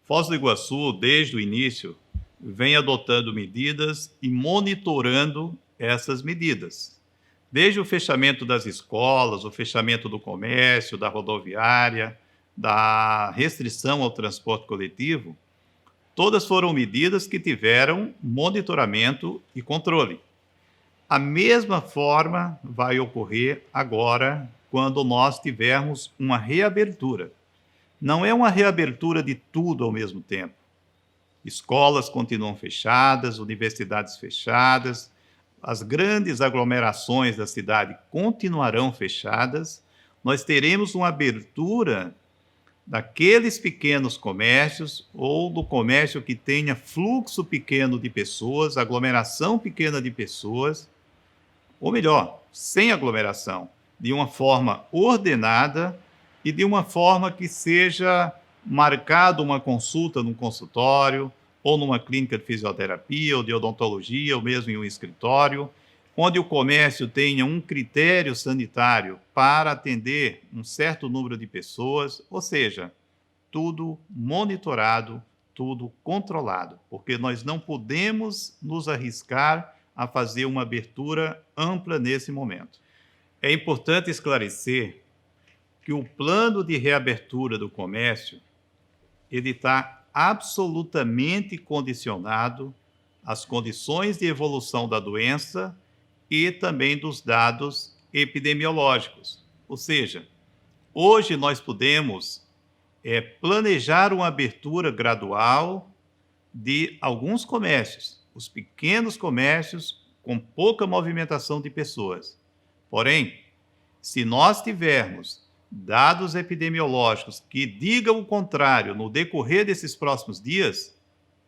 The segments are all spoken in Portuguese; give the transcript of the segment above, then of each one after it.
Foz do Iguaçu, desde o início, vem adotando medidas e monitorando essas medidas. Desde o fechamento das escolas, o fechamento do comércio, da rodoviária, da restrição ao transporte coletivo, todas foram medidas que tiveram monitoramento e controle. A mesma forma vai ocorrer agora quando nós tivermos uma reabertura. Não é uma reabertura de tudo ao mesmo tempo. Escolas continuam fechadas, universidades fechadas, as grandes aglomerações da cidade continuarão fechadas. Nós teremos uma abertura daqueles pequenos comércios ou do comércio que tenha fluxo pequeno de pessoas, aglomeração pequena de pessoas, ou melhor, sem aglomeração, de uma forma ordenada e de uma forma que seja marcada uma consulta num consultório, ou numa clínica de fisioterapia, ou de odontologia, ou mesmo em um escritório, onde o comércio tenha um critério sanitário para atender um certo número de pessoas, ou seja, tudo monitorado, tudo controlado, porque nós não podemos nos arriscar a fazer uma abertura ampla nesse momento. É importante esclarecer que o plano de reabertura do comércio ele está absolutamente condicionado às condições de evolução da doença e também dos dados epidemiológicos. Ou seja, hoje nós podemos planejar uma abertura gradual de alguns comércios, os pequenos comércios com pouca movimentação de pessoas. Porém, se nós tivermos dados epidemiológicos que digam o contrário no decorrer desses próximos dias,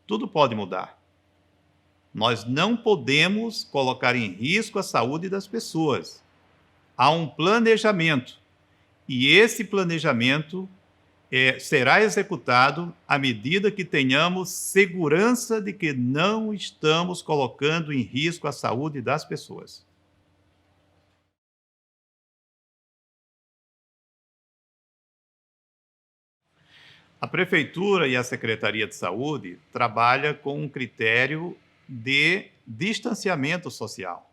tudo pode mudar. Nós não podemos colocar em risco a saúde das pessoas. Há um planejamento, e esse planejamento será executado à medida que tenhamos segurança de que não estamos colocando em risco a saúde das pessoas. A Prefeitura e a Secretaria de Saúde trabalham com um critério de distanciamento social.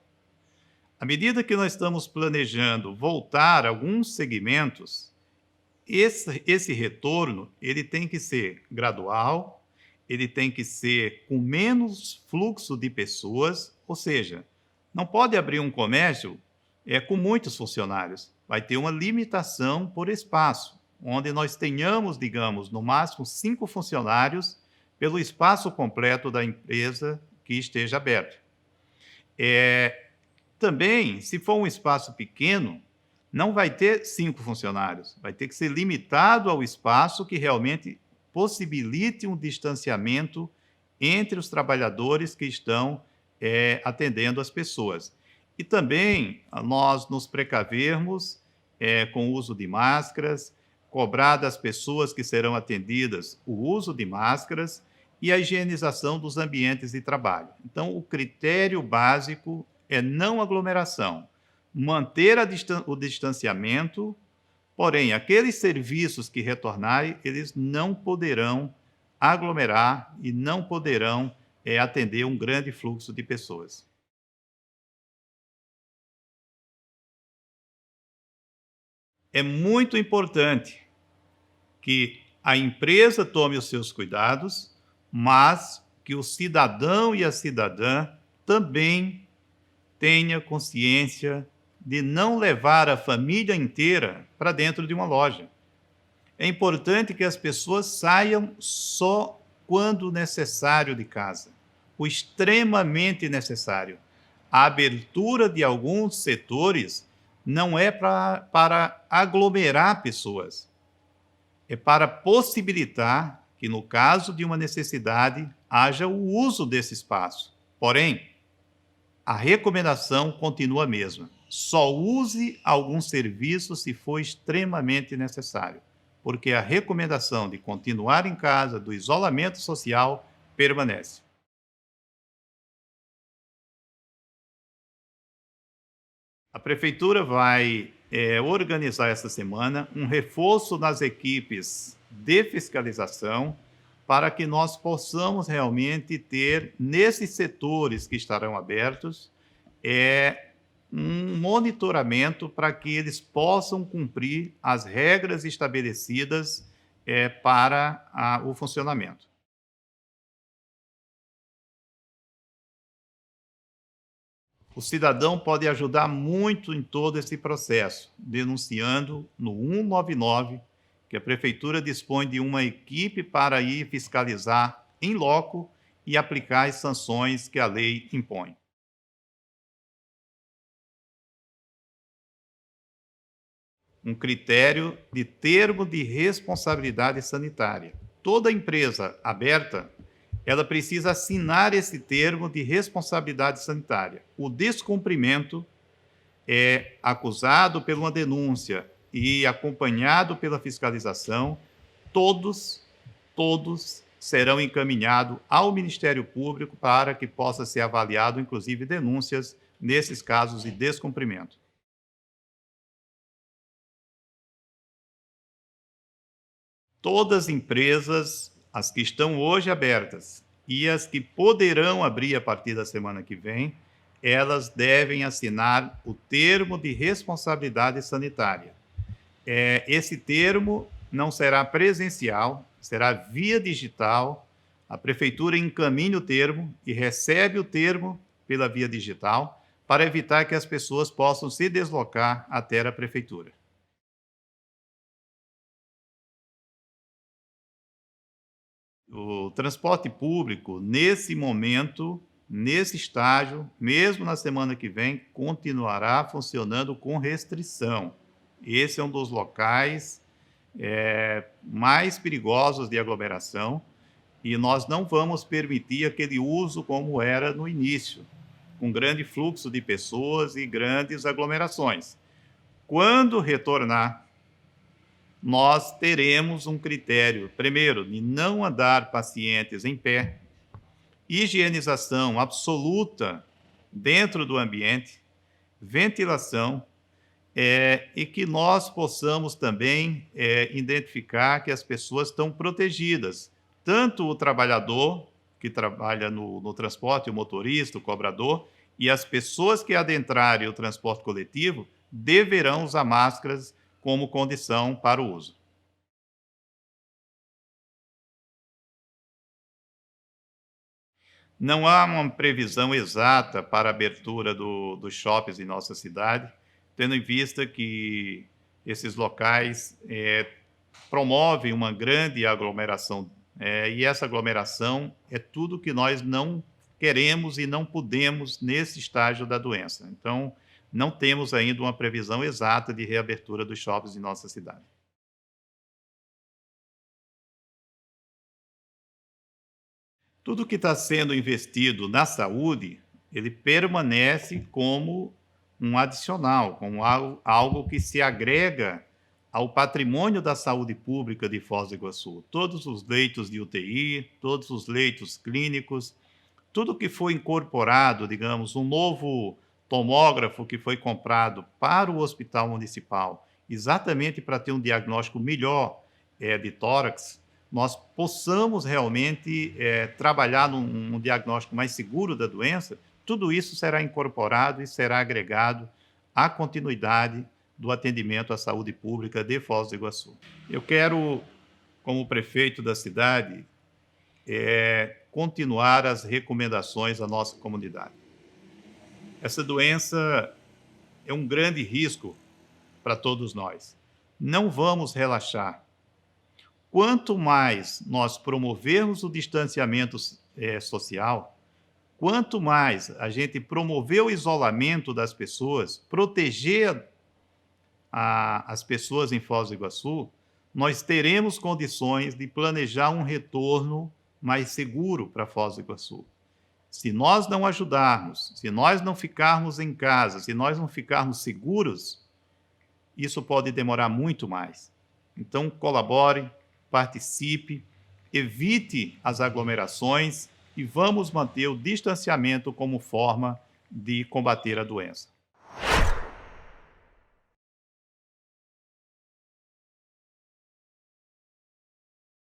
À medida que nós estamos planejando voltar a alguns segmentos, esse retorno ele tem que ser gradual, ele tem que ser com menos fluxo de pessoas, ou seja, não pode abrir um comércio com muitos funcionários, vai ter uma limitação por espaço, onde nós tenhamos, digamos, no máximo 5 funcionários pelo espaço completo da empresa que esteja aberto. Também, se for um espaço pequeno, não vai ter 5 funcionários, vai ter que ser limitado ao espaço que realmente possibilite um distanciamento entre os trabalhadores que estão atendendo as pessoas. E também nós nos precavermos com o uso de máscaras, cobrar das pessoas que serão atendidas o uso de máscaras e a higienização dos ambientes de trabalho. Então, o critério básico é não aglomeração, manter o distanciamento, porém, aqueles serviços que retornarem, eles não poderão aglomerar e não poderão atender um grande fluxo de pessoas. É muito importante que a empresa tome os seus cuidados, mas que o cidadão e a cidadã também tenha consciência de não levar a família inteira para dentro de uma loja. É importante que as pessoas saiam só quando necessário de casa, o extremamente necessário. A abertura de alguns setores não é para aglomerar pessoas, é para possibilitar que, no caso de uma necessidade, haja o uso desse espaço. Porém, a recomendação continua a mesma. Só use algum serviço se for extremamente necessário, porque a recomendação de continuar em casa, do isolamento social, permanece. A Prefeitura vai organizar essa semana um reforço nas equipes de fiscalização, para que nós possamos realmente ter, nesses setores que estarão abertos, um monitoramento para que eles possam cumprir as regras estabelecidas para o funcionamento. O cidadão pode ajudar muito em todo esse processo, denunciando no 199, que a prefeitura dispõe de uma equipe para ir fiscalizar em loco e aplicar as sanções que a lei impõe. Um critério de termo de responsabilidade sanitária. Toda empresa aberta, ela precisa assinar esse termo de responsabilidade sanitária. O descumprimento é acusado por uma denúncia e acompanhado pela fiscalização, todos serão encaminhados ao Ministério Público para que possa ser avaliado, inclusive, denúncias nesses casos de descumprimento. Todas as empresas, as que estão hoje abertas e as que poderão abrir a partir da semana que vem, elas devem assinar o termo de responsabilidade sanitária. Esse termo não será presencial, será via digital. A prefeitura encaminha o termo e recebe o termo pela via digital para evitar que as pessoas possam se deslocar até a prefeitura. O transporte público, nesse momento, nesse estágio, mesmo na semana que vem, continuará funcionando com restrição. Esse é um dos locais mais perigosos de aglomeração e nós não vamos permitir aquele uso como era no início, com grande fluxo de pessoas e grandes aglomerações. Quando retornar, nós teremos um critério, primeiro, de não andar pacientes em pé, higienização absoluta dentro do ambiente, ventilação, e que nós possamos também identificar que as pessoas estão protegidas, tanto o trabalhador que trabalha no transporte, o motorista, o cobrador, e as pessoas que adentrarem o transporte coletivo deverão usar máscaras como condição para o uso. Não há uma previsão exata para a abertura dos shoppings em nossa cidade, tendo em vista que esses locais promovem uma grande aglomeração, e essa aglomeração é tudo que nós não queremos e não podemos nesse estágio da doença. Então, não temos ainda uma previsão exata de reabertura dos shoppings em nossa cidade. Tudo que está sendo investido na saúde, ele permanece como um adicional, como algo que se agrega ao patrimônio da saúde pública de Foz do Iguaçu. Todos os leitos de UTI, todos os leitos clínicos, tudo que foi incorporado, digamos, um novo tomógrafo que foi comprado para o hospital municipal, exatamente para ter um diagnóstico melhor de tórax, nós possamos realmente trabalhar num diagnóstico mais seguro da doença, tudo isso será incorporado e será agregado à continuidade do atendimento à saúde pública de Foz do Iguaçu. Eu quero, como prefeito da cidade, continuar as recomendações à nossa comunidade. Essa doença é um grande risco para todos nós. Não vamos relaxar. Quanto mais nós promovermos o distanciamento social, quanto mais a gente promover o isolamento das pessoas, proteger as pessoas em Foz do Iguaçu, nós teremos condições de planejar um retorno mais seguro para Foz do Iguaçu. Se nós não ajudarmos, se nós não ficarmos em casa, se nós não ficarmos seguros, isso pode demorar muito mais. Então, colabore, participe, evite as aglomerações e vamos manter o distanciamento como forma de combater a doença.